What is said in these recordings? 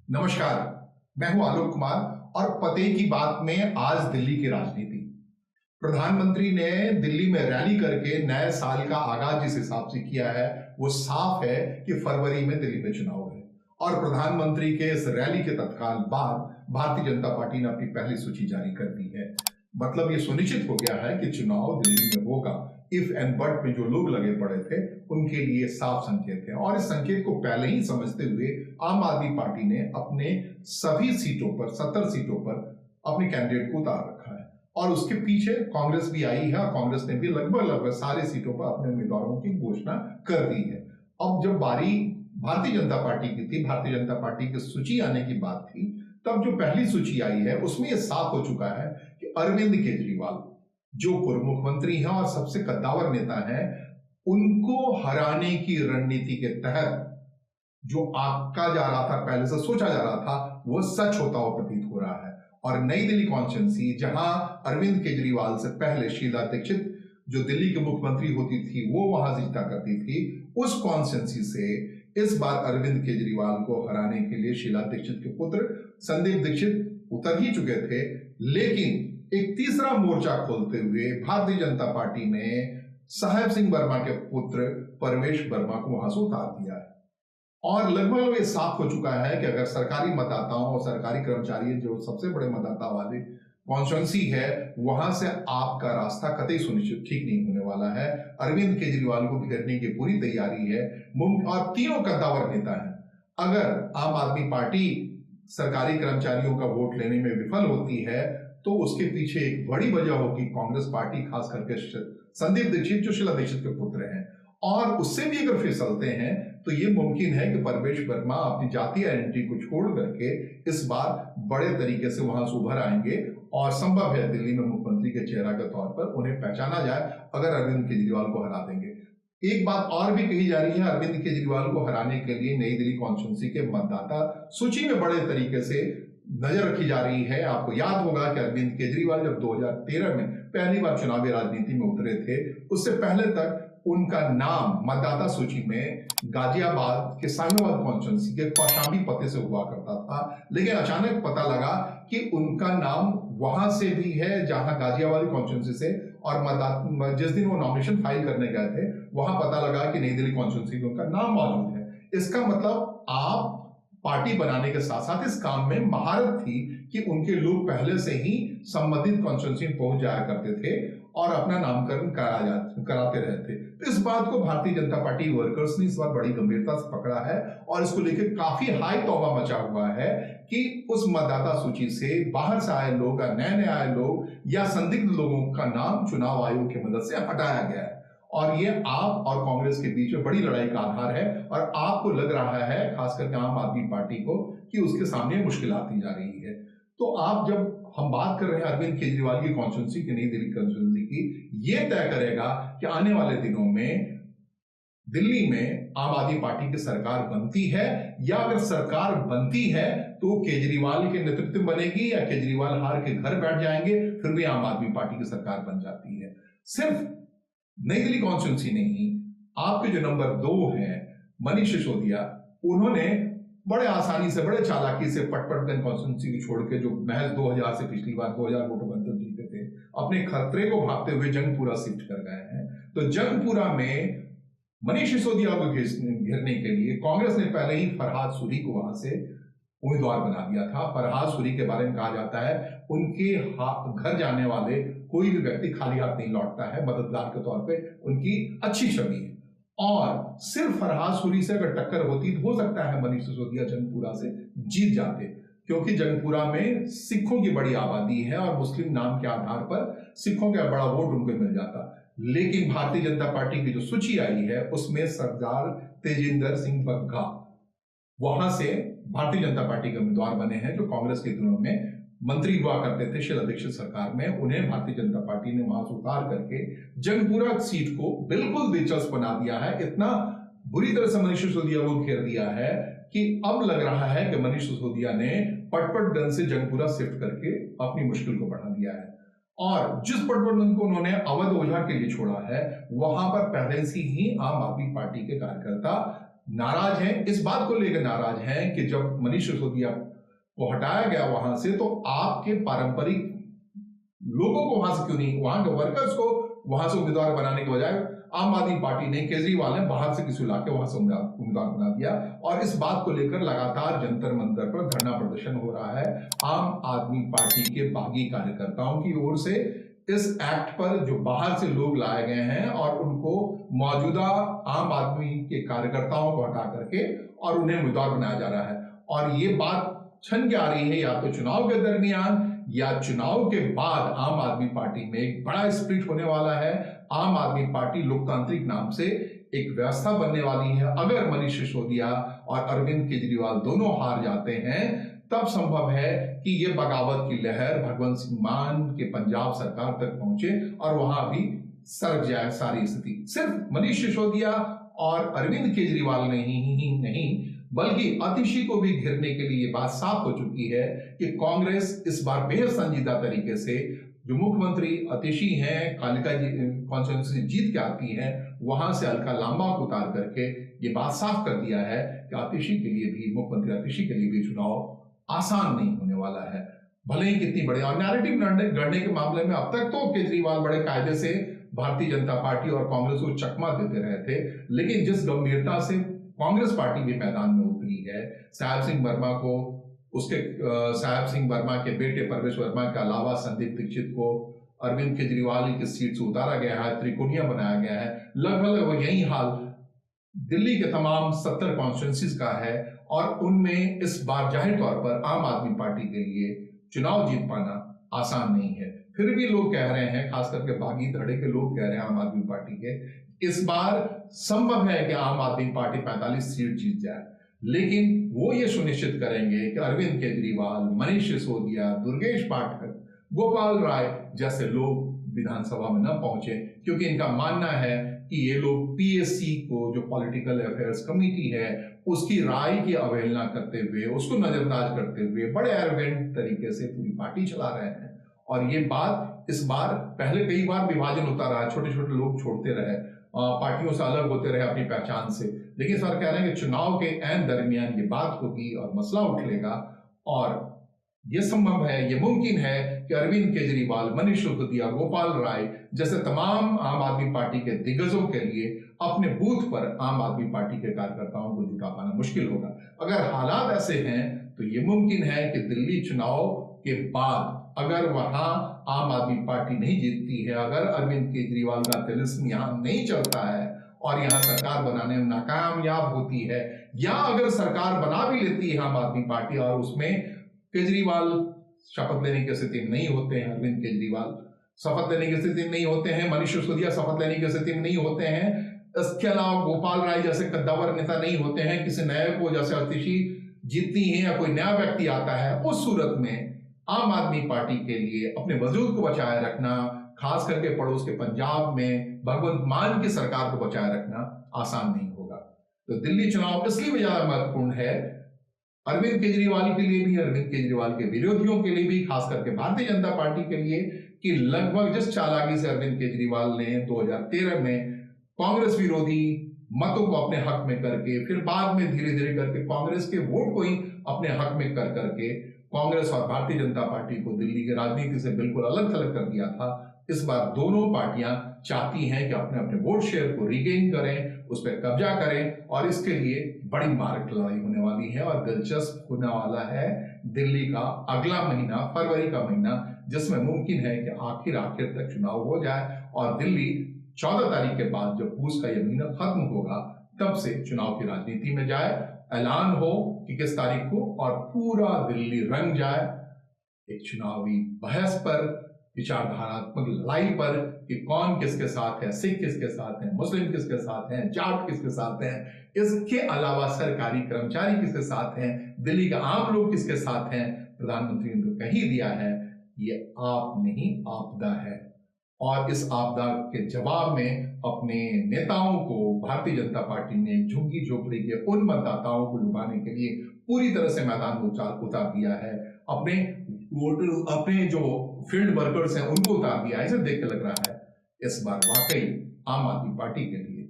नमस्कार। मैं हूं आलोक कुमार और पते की बात में आज दिल्ली की राजनीति। प्रधानमंत्री ने दिल्ली में रैली करके नए साल का आगाज जिस हिसाब से किया है वो साफ है कि फरवरी में दिल्ली में चुनाव है और प्रधानमंत्री के इस रैली के तत्काल बाद भारतीय जनता पार्टी ने अपनी पहली सूची जारी कर दी है। मतलब ये सुनिश्चित हो गया है कि चुनाव दिल्ली में होगा। इफ एंड बट में जो लोग लगे पड़े थे उनके लिए साफ संकेत है और इस संकेत को पहले ही समझते हुए आम आदमी पार्टी ने अपने सभी सीटों पर 70 सीटों पर अपने कैंडिडेट को उतार रखा है और उसके पीछे कांग्रेस भी आई है और कांग्रेस ने भी लगभग सारे सीटों पर अपने उम्मीदवारों की घोषणा कर दी है। अब जब बारी भारतीय जनता पार्टी की थी, भारतीय जनता पार्टी की सूची आने की बात थी, तब जो पहली सूची आई है उसमें यह साफ हो चुका है कि अरविंद केजरीवाल जो पूर्व मुख्यमंत्री हैं और सबसे कद्दावर नेता हैं, उनको हराने की रणनीति के तहत जो आका जा रहा था, पहले से सोचा जा रहा था, वो सच होता हुआ प्रतीत हो रहा है। और नई दिल्ली कॉन्स्टिट्यूंसी, जहां अरविंद केजरीवाल से पहले शीला दीक्षित जो दिल्ली की मुख्यमंत्री होती थी वो वहां जीता करती थी, उस कॉन्स्टिट्यूंसी से इस बार अरविंद केजरीवाल को हराने के लिए शीला दीक्षित के पुत्र संदीप दीक्षित उतर ही चुके थे, लेकिन एक तीसरा मोर्चा खोलते हुए भारतीय जनता पार्टी ने साहेब सिंह वर्मा के पुत्र परवेश वर्मा को वहां से उतार दिया है। और लगभग ये साफ हो चुका है कि अगर सरकारी मतदाताओं और सरकारी कर्मचारी जो सबसे बड़े मतदाता वाले कॉन्स्टिट्यूंसी है, वहां से आपका रास्ता कतई सुनिश्चित ठीक नहीं होने वाला है। अरविंद केजरीवाल को घेरने की पूरी तैयारी है और तीनों कद्दावर नेता हैं। अगर आम आदमी पार्टी सरकारी कर्मचारियों का वोट लेने में विफल होती है तो उसके पीछे एक बड़ी वजह होगी कांग्रेस पार्टी, खास करके संदीप दीक्षित जो शीला दीक्षित के पुत्र हैं। और उससे भी अगर फिसलते हैं तो ये मुमकिन है कि परवेश वर्मा अपनी जातीय आइडेंटिटी को छोड़ करके इस बार बड़े तरीके से वहां से उभर आएंगे और संभव है दिल्ली में मुख्यमंत्री के चेहरा के तौर पर उन्हें पहचाना जाए अगर अरविंद केजरीवाल को हरा देंगे। एक बात और भी कही जा रही है, अरविंद केजरीवाल को हराने के लिए नई दिल्ली कॉन्स्टिट्यूंसी के मतदाता सूची में बड़े तरीके से नजर रखी जा रही है। आपको याद होगा कि अरविंद केजरीवाल जब 2013 में पहली बार चुनावी राजनीति में उतरे थे, उससे पहले तक उनका नाम मतदाता सूची में गाजियाबाद के साहिवाल कॉन्स्टिट्यूंसी के कौशाम्बी पते से हुआ करता था, लेकिन अचानक पता लगा कि उनका नाम वहां से भी है जहां गाजियाबाद कॉन्स्टिट्यूंसी से, और जिस दिन वो नॉमिनेशन फाइल करने गए थे वहां पता लगा कि नई दिल्ली कॉन्स्टिट्यूंसी में उनका नाम मौजूद है। इसका मतलब आप पार्टी बनाने के साथ साथ इस काम में महारत थी कि उनके लोग पहले से ही संबंधित कॉन्स्टिट्यूंसी में पहुंच जाया करते थे और अपना नामकरण कराते रहे थे। तो इस बात को भारतीय जनता पार्टी वर्कर्स ने इस बार बड़ी गंभीरता से पकड़ा है और इसको लेकर काफी हाई तौबा मचा हुआ है कि उस मतदाता सूची से बाहर से आए लोग, नए नए आए लोग या संदिग्ध लोगों का नाम चुनाव आयोग की मदद से हटाया गया है। और ये आप और कांग्रेस के बीच में बड़ी लड़ाई का आधार है और आपको लग रहा है, खास करके आम आदमी पार्टी को, कि उसके सामने मुश्किल आती जा रही है। तो आप जब हम बात कर रहे हैं अरविंद केजरीवाल की कॉन्स्टिट्यूंसी की, नई दिल्ली कॉन्स्टिट्यूंसी की, ये तय करेगा कि आने वाले दिनों में दिल्ली में आम आदमी पार्टी की सरकार बनती है, या अगर सरकार बनती है तो केजरीवाल के नेतृत्व में बनेगी या केजरीवाल हार के घर बैठ जाएंगे, फिर भी आम आदमी पार्टी की सरकार बन जाती है। सिर्फ नई दिल्ली कॉन्स्टिट्यूंसी नहीं, आपके जो नंबर 2 हैं मनीष सिसोदिया, उन्होंने बड़े आसानी से, बड़े चालाकी से पटपटगंज कॉन्स्टिट्यूंसी को छोड़ के, जो महज 2000 से पिछली बार 2000 वोटों पर जीते थे, अपने खतरे को भागते हुए जंगपुरा शिफ्ट कर गए हैं। तो जंगपुरा में मनीष सिसोदिया को घेरने के लिए कांग्रेस ने पहले ही फरहाद सूरी को वहां से उम्मीदवार बना दिया था। फरहाद सूरी के बारे में कहा जाता है उनके घर जाने वाले कोई भी व्यक्ति खाली हाथ नहीं लौटता है, मतदार के तौर पे उनकी अच्छी छवि है। और सिर्फ फरहाद सूरी से अगर टक्कर होती तो हो सकता है मनीष सिसोदिया जंगपुरा से जीत जाते, क्योंकि जंगपुरा में सिखों की बड़ी आबादी है और मुस्लिम नाम के आधार पर सिखों का बड़ा वोट उनको मिल जाता। लेकिन भारतीय जनता पार्टी की जो सूची आई है उसमें सरदार तेजिंदर सिंह बग्गा वहां से भारतीय जनता पार्टी के उम्मीदवार बने हैं, जो कांग्रेस के दिनों में मंत्री हुआ करते थे शीला दीक्षित सरकार में। उन्हें भारतीय जनता पार्टी ने वहां से उतार करके जंगपुरा सीट को बिल्कुल दिलचस्प बना दिया है। इतना बुरी तरह से मनीष सिसोदिया को घेर दिया है कि अब लग रहा है कि मनीष सिसोदिया ने पटपटगंज से जंगपुरा शिफ्ट करके अपनी मुश्किल को बढ़ा दिया है। और जिस पटपटगंज को उन्होंने अवध ओझा के लिए छोड़ा है, वहां पर पहले से ही आम आदमी पार्टी के कार्यकर्ता नाराज हैं, इस बात को लेकर नाराज हैं कि जब मनीष सिसोदिया को हटाया गया वहां से, तो आपके पारंपरिक लोगों को वहां से क्यों नहीं, वहां के वर्कर्स को वहां से उम्मीदवार बनाने के बजाय आम आदमी पार्टी ने, केजरीवाल ने बाहर से किसी ला के वहां से उम्मीदवार बना दिया। और इस बात को लेकर लगातार जंतर मंतर पर धरना प्रदर्शन हो रहा है आम आदमी पार्टी के बागी कार्यकर्ताओं की ओर से इस एक्ट पर, जो बाहर से लोग लाए गए हैं और उनको मौजूदा आम आदमी के कार्यकर्ताओं को हटा करके और उन्हें उम्मीदवार बनाया जा रहा है। और ये बात छन के आ रही है, या तो चुनाव के दरमियान या चुनाव के बाद आम आदमी पार्टी में एक बड़ा स्प्लिट होने वाला है। आम आदमी पार्टी लोकतांत्रिक नाम से एक व्यवस्था बनने वाली है। अगर मनीष सिसोदिया और अरविंद केजरीवाल दोनों हार जाते हैं, तब संभव है कि ये बगावत की लहर भगवंत सिंह मान के पंजाब सरकार तक पहुंचे और वहां भी सरक जाए सारी स्थिति। सिर्फ मनीष सिसोदिया और अरविंद केजरीवाल नहीं बल्कि आतिशी को भी घेरने के लिए ये बात साफ हो चुकी है कि कांग्रेस इस बार बेहद संजीदा तरीके से, जो मुख्यमंत्री आतिशी हैं, कालिका कॉन्स्टिट्यूंसी जीत के आती है, वहां से अलका लांबा को उतार करके ये बात साफ कर दिया है कि आतिशी के लिए भी, मुख्यमंत्री आतिशी के लिए भी चुनाव आसान नहीं होने वाला है। भले ही कितनी बड़े और नैरेटिव गढ़ने के मामले में अब तक तो केजरीवाल बड़े कायदे से भारतीय जनता पार्टी और कांग्रेस को चकमा देते रहे थे, लेकिन जिस गंभीरता से कांग्रेस पार्टी भी मैदान में उतरी है, साहेब सिंह वर्मा के बेटे परवेश वर्मा के अलावा संदीप दीक्षित को अरविंद केजरीवाल की सीट से उतारा गया है, त्रिकोणीय बनाया गया है। लगभग यही हाल दिल्ली के तमाम 70 कॉन्स्टिट्यूंसीज का है और उनमें इस बार जाहिर तौर पर आम आदमी पार्टी के लिए चुनाव जीत पाना आसान नहीं है। फिर भी लोग कह रहे हैं, खास करके बागी धड़े के लोग कह रहे हैं आम आदमी पार्टी के, इस बार संभव है कि आम आदमी पार्टी 45 सीट जीत जाए, लेकिन वो ये सुनिश्चित करेंगे कि अरविंद केजरीवाल, मनीष सिसोदिया, दुर्गेश पाठक, गोपाल राय जैसे लोग विधानसभा में न पहुंचे, क्योंकि इनका मानना है कि ये लोग पीएससी को, जो पॉलिटिकल अफेयर्स कमेटी है, उसकी राय की अवहेलना करते हुए, उसको नजरअंदाज करते हुए बड़े एरोगेंट तरीके से पूरी पार्टी चला रहे हैं। और ये बात इस बार, पहले कई बार विभाजन होता रहा, छोटे छोटे लोग छोड़ते रहे, पार्टियों से अलग होते रहे अपनी पहचान से, लेकिन सर कह रहे हैं कि चुनाव के ऐन दरमियान ये बात होगी और मसला उठलेगा। और ये संभव है, ये मुमकिन है कि अरविंद केजरीवाल, मनीष सिसोदिया, गोपाल राय जैसे तमाम आम आदमी पार्टी के दिग्गजों के लिए अपने बूथ पर आम आदमी पार्टी के कार्यकर्ताओं को जुटा पाना मुश्किल होगा। अगर हालात ऐसे हैं तो ये मुमकिन है कि दिल्ली चुनाव के बाद अगर वहां आम आदमी पार्टी नहीं जीतती है, अगर अरविंद केजरीवाल का तिलिस्म यहां नहीं चलता है और यहां सरकार बनाने में नाकामयाब होती है, या अगर सरकार बना भी लेती है आम आदमी पार्टी और उसमें केजरीवाल शपथ लेने की स्थिति में नहीं होते हैं, अरविंद केजरीवाल शपथ लेने की स्थिति में नहीं होते हैं, मनीष सिसोदिया शपथ लेने की स्थिति में नहीं होते हैं, इसके अलावा गोपाल राय जैसे कद्दावर नेता नहीं होते हैं, किसी नए को जैसे आतिशी जीतती है या कोई नया व्यक्ति आता है, उस सूरत में आम आदमी पार्टी के लिए अपने वजूद को बचाए रखना, खास करके पड़ोस के पंजाब में भगवंत मान की सरकार को बचाए रखना आसान नहीं होगा। तो दिल्ली चुनाव इसलिए भी ज्यादा महत्वपूर्ण है अरविंद केजरीवाल के लिए भी, अरविंद केजरीवाल के विरोधियों के लिए भी, खास करके भारतीय जनता पार्टी के लिए, कि लगभग जिस चालाकी से अरविंद केजरीवाल ने 2013 में कांग्रेस विरोधी मतों को अपने हक में करके, फिर बाद में धीरे धीरे करके कांग्रेस के वोट को ही अपने हक में कर करके कांग्रेस और भारतीय जनता पार्टी को दिल्ली की राजनीति से बिल्कुल अलग थलग कर दिया था, इस बार दोनों पार्टियां चाहती हैं कि अपने अपने वोट शेयर को रिगेन करें, उस पर कब्जा करें, और इसके लिए बड़ी मार्क लड़ाई होने वाली है। और दिलचस्प होने वाला है दिल्ली का अगला महीना, फरवरी का महीना, जिसमें मुमकिन है कि आखिर तक चुनाव हो जाए और दिल्ली 14 तारीख के बाद जब पूस का यह महीना खत्म होगा तब से चुनाव की राजनीति में जाए, ऐलान हो कि किस तारीख को, और पूरा दिल्ली रंग जाए एक चुनावी बहस पर, विचारधारात्मक लड़ाई पर, कि कौन किसके साथ है, सिख किसके साथ है, मुस्लिम किसके साथ हैं, जाट किसके साथ हैं, इसके अलावा सरकारी कर्मचारी किसके साथ हैं, दिल्ली का आम लोग किसके साथ हैं। प्रधानमंत्री ने तो कह ही दिया है ये आप नहीं आपदा है, और इस आपदा के जवाब में अपने नेताओं को भारतीय जनता पार्टी ने झुग्गी झोपड़ी के उन मतदाताओं को लुभाने के लिए पूरी तरह से मैदान में उतार दिया है, अपने जो फील्ड वर्कर्स हैं उनको उतार दिया है। इसे देख के लग रहा है इस बार वाकई आम आदमी पार्टी के लिए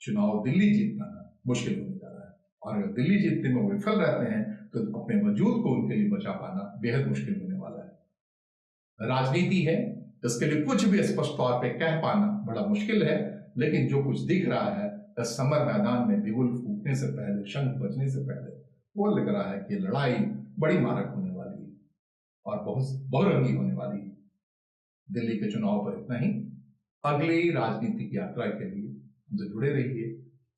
चुनाव दिल्ली जीतना मुश्किल होने जा रहा है। और अगर दिल्ली जीतने में वो विफल रहते हैं तो अपने वजूद को उनके लिए बचा पाना बेहद मुश्किल होने वाला है। राजनीति है, इसके लिए कुछ भी स्पष्ट तौर पे कह पाना बड़ा मुश्किल है, लेकिन जो कुछ दिख रहा है समर मैदान में बिगुल फूटने से पहले, शंख बजने से पहले, वो लग रहा है कि लड़ाई बड़ी मारक होने वाली है और बहुत बहुरंगी होने वाली है। दिल्ली के चुनाव पर इतना ही। अगली राजनीतिक यात्रा के लिए हमसे जुड़े रहिए,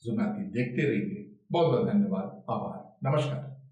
ज़ुमाती देखते रहिए। बहुत बहुत धन्यवाद, आभार, नमस्कार।